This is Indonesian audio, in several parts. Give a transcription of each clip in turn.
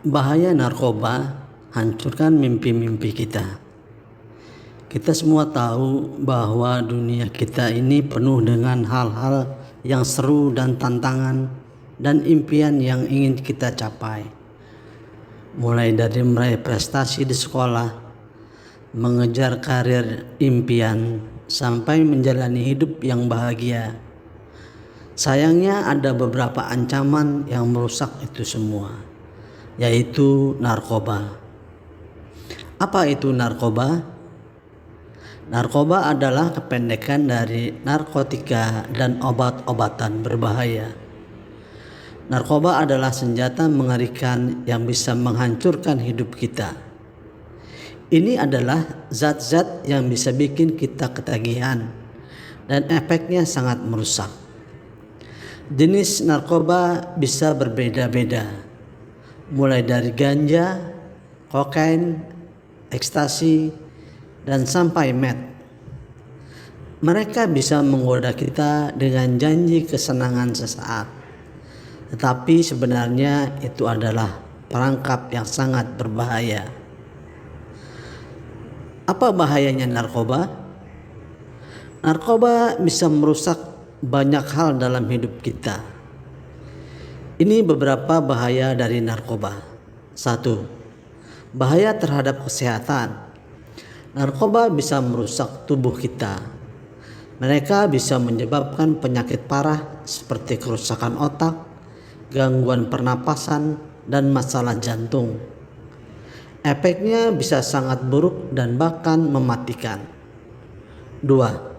Bahaya narkoba hancurkan mimpi-mimpi kita. Kita semua tahu bahwa dunia kita ini penuh dengan hal-hal yang seru dan tantangan dan impian yang ingin kita capai. Mulai dari meraih prestasi di sekolah, mengejar karir impian, sampai menjalani hidup yang bahagia. Sayangnya ada beberapa ancaman yang merusak itu semua, yaitu narkoba. Apa itu narkoba? Narkoba adalah kependekan dari narkotika dan obat-obatan berbahaya. Narkoba adalah senjata mengerikan yang bisa menghancurkan hidup kita. Ini adalah zat-zat yang bisa bikin kita ketagihan dan efeknya sangat merusak. Jenis narkoba bisa berbeda-beda, mulai dari ganja, kokain, ekstasi, dan sampai meth. Mereka bisa menggoda kita dengan janji kesenangan sesaat, tetapi sebenarnya itu adalah perangkap yang sangat berbahaya. Apa bahayanya narkoba? Narkoba bisa merusak banyak hal dalam hidup kita. Ini beberapa bahaya dari narkoba. 1. Bahaya terhadap kesehatan. Narkoba bisa merusak tubuh kita. Mereka bisa menyebabkan penyakit parah seperti kerusakan otak, gangguan pernapasan, dan masalah jantung. Efeknya bisa sangat buruk dan bahkan mematikan. 2.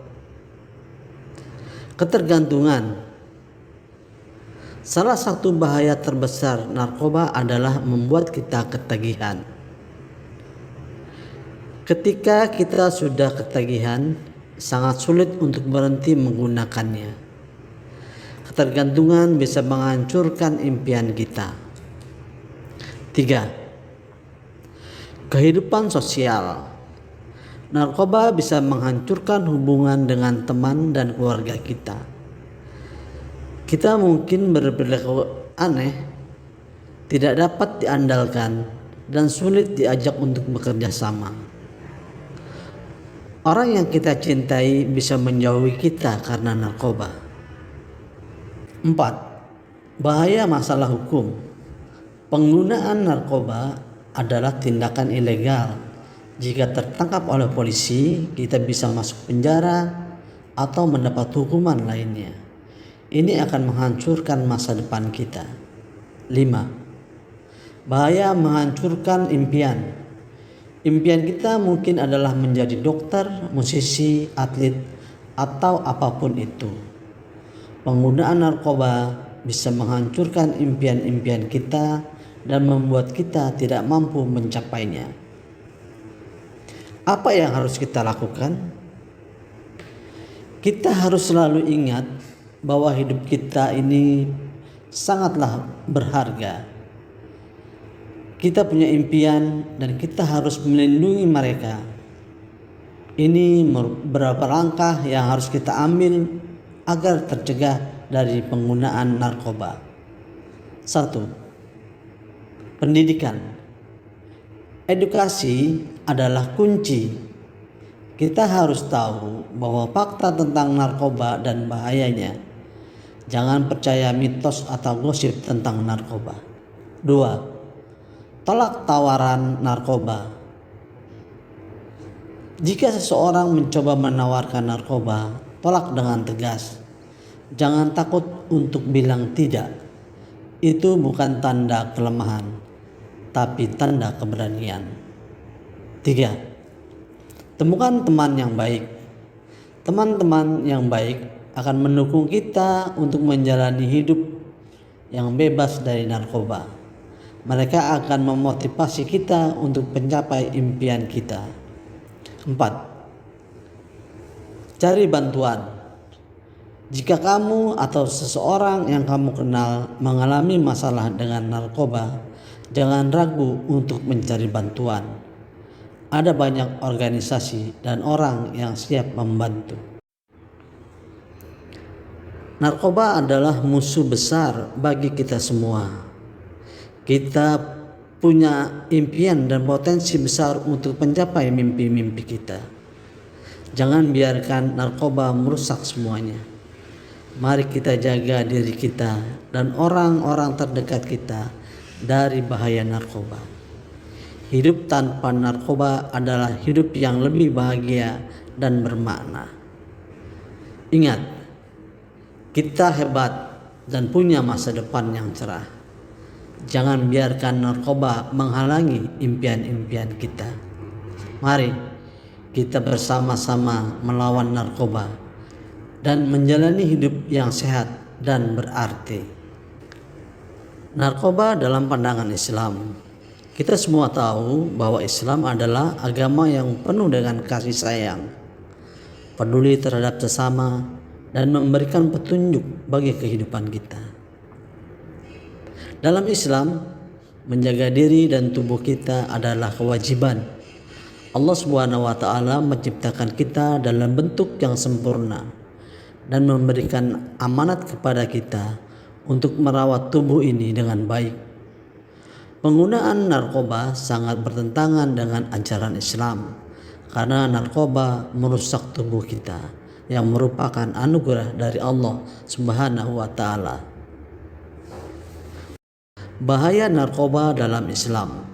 Ketergantungan. Salah satu bahaya terbesar narkoba adalah membuat kita ketagihan. Ketika kita sudah ketagihan, sangat sulit untuk berhenti menggunakannya. Ketergantungan bisa menghancurkan impian kita. 3. Kehidupan sosial. Narkoba bisa menghancurkan hubungan dengan teman dan keluarga kita. Kita mungkin berperilaku aneh, tidak dapat diandalkan, dan sulit diajak untuk bekerja sama. Orang yang kita cintai bisa menjauhi kita karena narkoba. 4. Bahaya masalah hukum. Penggunaan narkoba adalah tindakan ilegal. Jika tertangkap oleh polisi, kita bisa masuk penjara atau mendapat hukuman lainnya. Ini akan menghancurkan masa depan kita. 5. Bahaya menghancurkan impian. Impian kita mungkin adalah menjadi dokter, musisi, atlet, atau apapun itu. Penggunaan narkoba bisa menghancurkan impian-impian kita dan membuat kita tidak mampu mencapainya. Apa yang harus kita lakukan? Kita harus selalu ingat bahwa hidup kita ini sangatlah berharga. Kita punya impian dan kita harus melindungi mereka. Ini beberapa langkah yang harus kita ambil agar tercegah dari penggunaan narkoba. 1. Pendidikan. Edukasi adalah kunci. Kita harus tahu bahwa fakta tentang narkoba dan bahayanya. Jangan percaya mitos atau gosip tentang narkoba. 2. Tolak tawaran narkoba. Jika seseorang mencoba menawarkan narkoba, tolak dengan tegas. Jangan takut untuk bilang tidak. Itu bukan tanda kelemahan, tapi tanda keberanian. 3. Temukan teman yang baik. Teman-teman yang baik akan mendukung kita untuk menjalani hidup yang bebas dari narkoba. Mereka akan memotivasi kita untuk mencapai impian kita. 4. Cari bantuan. Jika kamu atau seseorang yang kamu kenal mengalami masalah dengan narkoba, jangan ragu untuk mencari bantuan. Ada banyak organisasi dan orang yang siap membantu. Narkoba adalah musuh besar bagi kita semua. Kita punya impian dan potensi besar untuk mencapai mimpi-mimpi kita. Jangan biarkan narkoba merusak semuanya. Mari kita jaga diri kita dan orang-orang terdekat kita dari bahaya narkoba. Hidup tanpa narkoba adalah hidup yang lebih bahagia dan bermakna. Ingat, kita hebat dan punya masa depan yang cerah. Jangan biarkan narkoba menghalangi impian-impian kita. Mari kita bersama-sama melawan narkoba dan menjalani hidup yang sehat dan berarti. Narkoba dalam pandangan Islam. Kita semua tahu bahwa Islam adalah agama yang penuh dengan kasih sayang, peduli terhadap sesama, dan memberikan petunjuk bagi kehidupan kita. Dalam Islam, menjaga diri dan tubuh kita adalah kewajiban. Allah Subhanahu wa taala menciptakan kita dalam bentuk yang sempurna dan memberikan amanat kepada kita untuk merawat tubuh ini dengan baik. Penggunaan narkoba sangat bertentangan dengan ajaran Islam karena narkoba merusak tubuh kita yang merupakan anugerah dari Allah Subhanahu wa taala. Bahaya narkoba dalam Islam.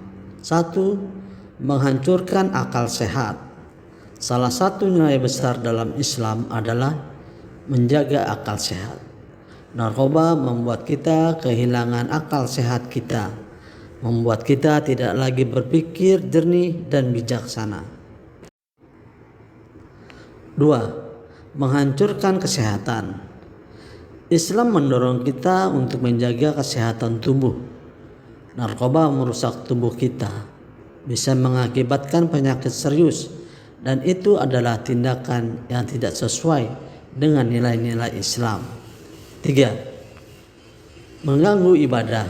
1. Menghancurkan akal sehat. Salah satu nilai besar dalam Islam adalah menjaga akal sehat. Narkoba membuat kita kehilangan akal sehat kita, membuat kita tidak lagi berpikir jernih dan bijaksana. 2. Menghancurkan kesehatan. Islam mendorong kita untuk menjaga kesehatan tubuh. Narkoba merusak tubuh kita, bisa mengakibatkan penyakit serius, dan itu adalah tindakan yang tidak sesuai dengan nilai-nilai Islam. 3. Mengganggu ibadah.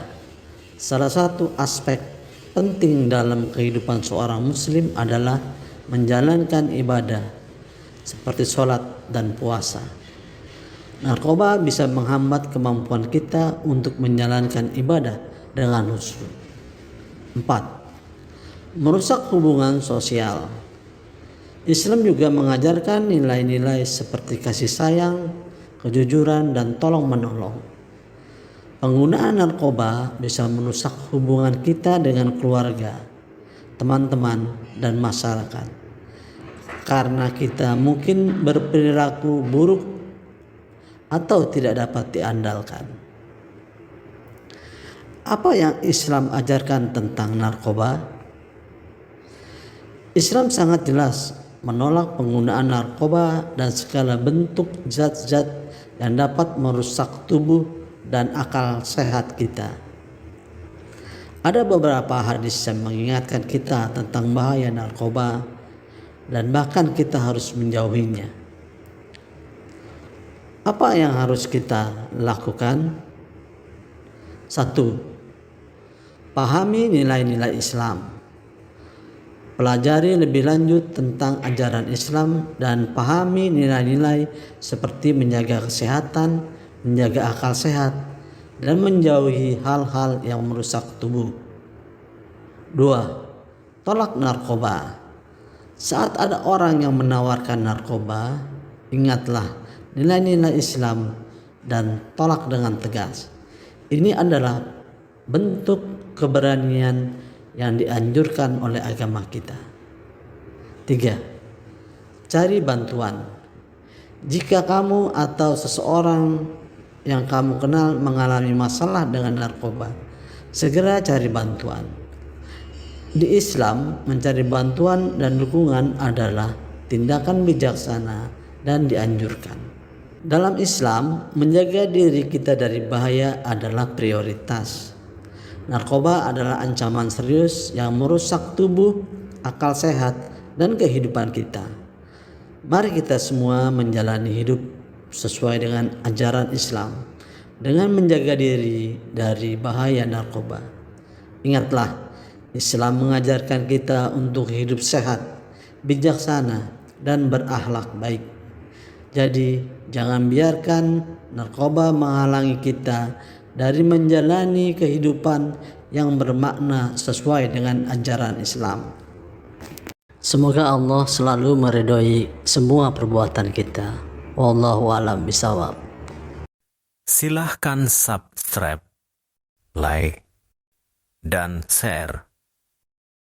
Salah satu aspek penting dalam kehidupan seorang muslim adalah menjalankan ibadah seperti sholat dan puasa. Narkoba bisa menghambat kemampuan kita untuk menjalankan ibadah dengan khusyuk. 4. Merusak hubungan sosial. Islam juga mengajarkan nilai-nilai seperti kasih sayang, kejujuran, dan tolong-menolong. Penggunaan narkoba bisa merusak hubungan kita dengan keluarga, teman-teman, dan masyarakat. Karena kita mungkin berperilaku buruk atau tidak dapat diandalkan. Apa yang Islam ajarkan tentang narkoba? Islam sangat jelas menolak penggunaan narkoba dan segala bentuk zat-zat yang dapat merusak tubuh dan akal sehat kita. Ada beberapa hadis yang mengingatkan kita tentang bahaya narkoba dan bahkan kita harus menjauhinya. Apa yang harus kita lakukan? 1. Pahami nilai-nilai Islam. Pelajari lebih lanjut tentang ajaran Islam dan pahami nilai-nilai seperti menjaga kesehatan, menjaga akal sehat, dan menjauhi hal-hal yang merusak tubuh. 2. Tolak narkoba. Saat ada orang yang menawarkan narkoba, ingatlah nilai-nilai Islam dan tolak dengan tegas. Ini adalah bentuk keberanian yang dianjurkan oleh agama kita. 3. Cari bantuan. Jika kamu atau seseorang yang kamu kenal mengalami masalah dengan narkoba, segera cari bantuan. Di Islam, mencari bantuan dan dukungan adalah tindakan bijaksana dan dianjurkan. Dalam Islam, menjaga diri kita dari bahaya adalah prioritas. Narkoba adalah ancaman serius yang merusak tubuh, akal sehat, dan kehidupan kita. Mari kita semua menjalani hidup sesuai dengan ajaran Islam dengan menjaga diri dari bahaya narkoba. Ingatlah, Islam mengajarkan kita untuk hidup sehat, bijaksana, dan berakhlak baik. Jadi, jangan biarkan narkoba menghalangi kita dari menjalani kehidupan yang bermakna sesuai dengan ajaran Islam. Semoga Allah selalu meridhoi semua perbuatan kita. Wallahu a'lam bishawab. Silahkan subscribe, like, dan share